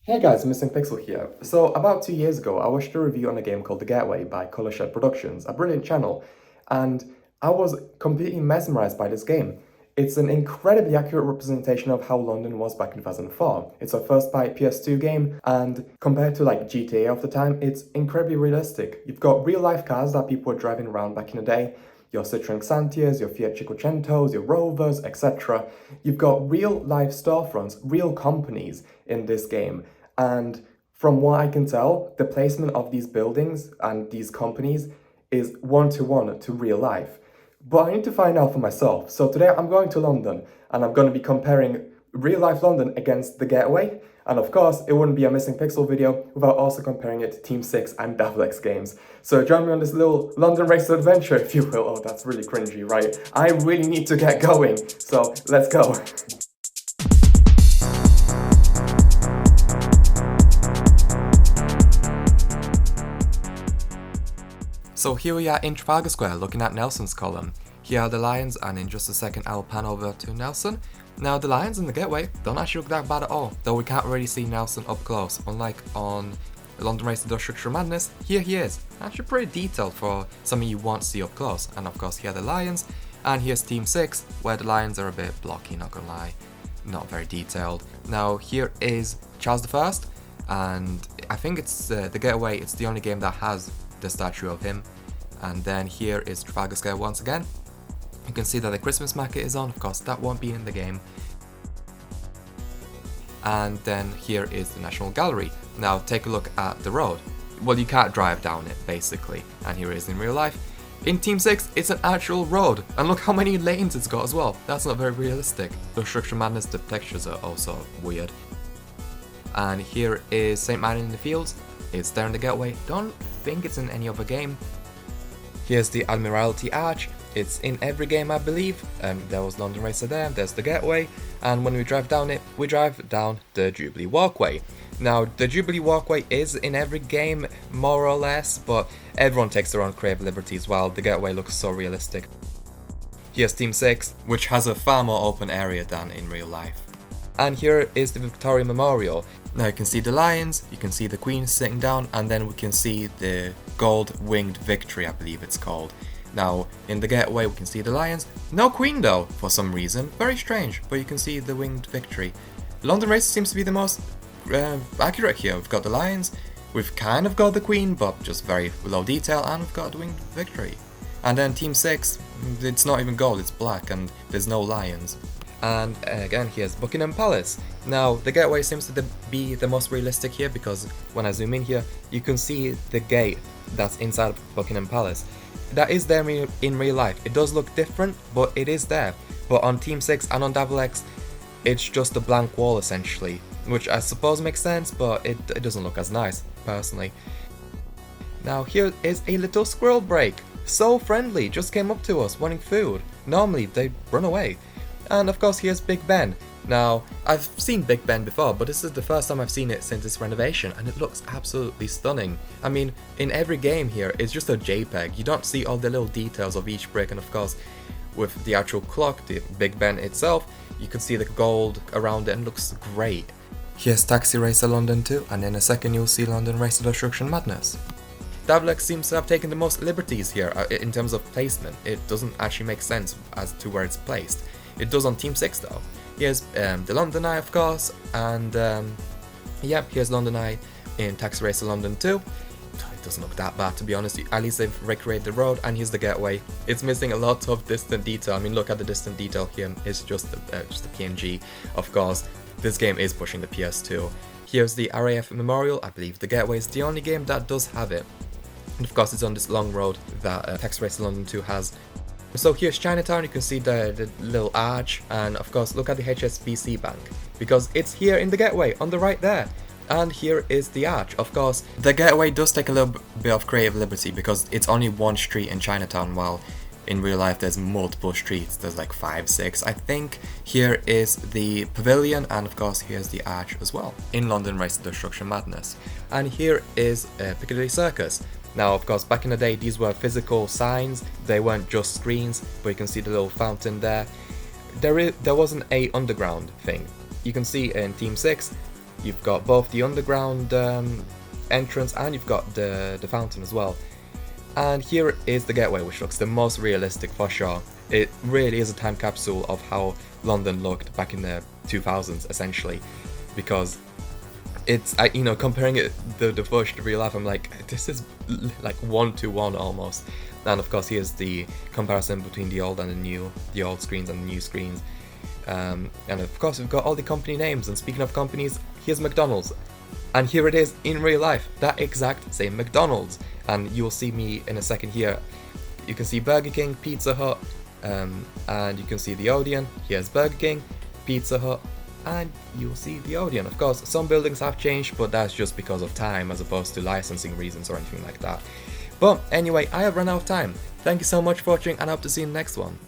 Hey guys, Missing Pixel here. So, about 2 years ago, I watched a review on a game called The Getaway by Colorshed Productions, a brilliant channel, and I was completely mesmerized by this game. It's an incredibly accurate representation of how London was back in 2004. It's a first-party PS2 game, and compared to like GTA of the time, it's incredibly realistic. You've got real-life cars that people were driving around back in the day, your Citroen Xantias, your Fiat Cinquecentos, your Rovers, etc. You've got real-life storefronts, real companies in this game. And from what I can tell, the placement of these buildings and these companies is one-to-one to real life. But I need to find out for myself. So today I'm going to London and I'm going to be comparing real life London against The Getaway. And of course, it wouldn't be a Missing Pixel video without also comparing it to Team 6 and Davlex games. So join me on this little London race adventure, if you will. Oh, that's really cringy, right? I really need to get going. So let's go. So here we are in Trafalgar Square looking at Nelson's column. Here are the lions, and in just a second I'll pan over to Nelson. Now the lions in The Getaway don't actually look that bad at all, though we can't really see Nelson up close. Unlike on London Race to Destruction Madness, here he is. Actually pretty detailed for something you won't see up close. And of course here are the lions, and here's Team 6, where the lions are a bit blocky, not gonna lie. Not very detailed. Now here is Charles I, and I think it's The Getaway, it's the only game that has the statue of him. And then here is Trafalgar Square once again. You can see that the Christmas market is on, of course that won't be in the game. And then here is the National Gallery. Now take a look at the road. Well, you can't drive down it basically, and here it is in real life. In Team 6, it's an actual road, and look how many lanes it's got as well. That's not very realistic. Destruction Madness, the textures are also weird. And here is St. Martin in the Fields. It's there in The Getaway. Don't think it's in any other game. Here's the Admiralty Arch. It's in every game, I believe. There was London Racer there, there's The Getaway, and when we drive down it, we drive down the Jubilee Walkway. Now, the Jubilee Walkway is in every game, more or less, but everyone takes their own creative liberties while The Getaway looks so realistic. Here's Team 6, which has a far more open area than in real life. And here is the Victoria Memorial. Now you can see the lions, you can see the Queen sitting down, and then we can see the gold-winged victory, I believe it's called. Now, in The Getaway we can see the lions. No Queen though, for some reason. Very strange, but you can see the winged victory. London Race seems to be the most accurate here. We've got the lions, we've kind of got the Queen, but just very low detail, and we've got the winged victory. And then Team 6, it's not even gold, it's black, and there's no lions. And again, here's Buckingham Palace. Now, The Getaway seems to be the most realistic here because when I zoom in here, you can see the gate that's inside of Buckingham Palace. That is there in real life. It does look different, but it is there. But on Team 6 and on Double X, it's just a blank wall essentially, which I suppose makes sense, but it doesn't look as nice, personally. Now, here is a little squirrel break. So friendly, just came up to us wanting food. Normally, they run away. And of course here's Big Ben. Now, I've seen Big Ben before, but this is the first time I've seen it since its renovation, and it looks absolutely stunning. I mean, in every game here, it's just a JPEG. You don't see all the little details of each brick, and of course, with the actual clock, the Big Ben itself, you can see the gold around it, and it looks great. Here's Taxi Racer London 2, and in a second you'll see London Racer Destruction Madness. Davlex seems to have taken the most liberties here in terms of placement. It doesn't actually make sense as to where it's placed. It does on Team 6 though. Here's the London Eye, of course, and here's London Eye in Taxi Racer London 2. It doesn't look that bad, to be honest. At least they've recreated the road, and here's The Getaway. It's missing a lot of distant detail. I mean, look at the distant detail here. It's just a PNG. Of course, this game is pushing the PS2. Here's the RAF Memorial. I believe The Getaway is the only game that does have it. And of course, it's on this long road that Taxi Racer London 2 has. So here's Chinatown, you can see the little arch, and of course look at the HSBC Bank, because it's here in The Getaway, on the right there. And here is the arch. Of course, The Getaway does take a little bit of creative liberty because it's only one street in Chinatown, while in real life there's multiple streets, there's like 5, 6 I think. Here is the pavilion, and of course here's the arch as well, in London Race to Destruction Madness. And here is Piccadilly Circus. Now, of course, back in the day, these were physical signs. They weren't just screens, but you can see the little fountain there. There wasn't a underground thing. You can see in Team 6, You've got both the underground entrance and you've got the fountain as well. And here is the Getaway, which looks the most realistic for sure. It really is a time capsule of how London looked back in the 2000s, essentially, because it's, comparing it the version to real life, I'm like, this is like 1-to-1 almost. And of course, here's the comparison between the old and the new, the old screens and the new screens. And of course, we've got all the company names. And speaking of companies, here's McDonald's. And here it is in real life, that exact same McDonald's. And you'll see me in a second here. You can see Burger King, Pizza Hut, and you can see the Odeon. Here's Burger King, Pizza Hut, and you'll see the Odeon. Of course, some buildings have changed, but that's just because of time as opposed to licensing reasons or anything like that. But anyway, I have run out of time. Thank you so much for watching, and I hope to see you in the next one.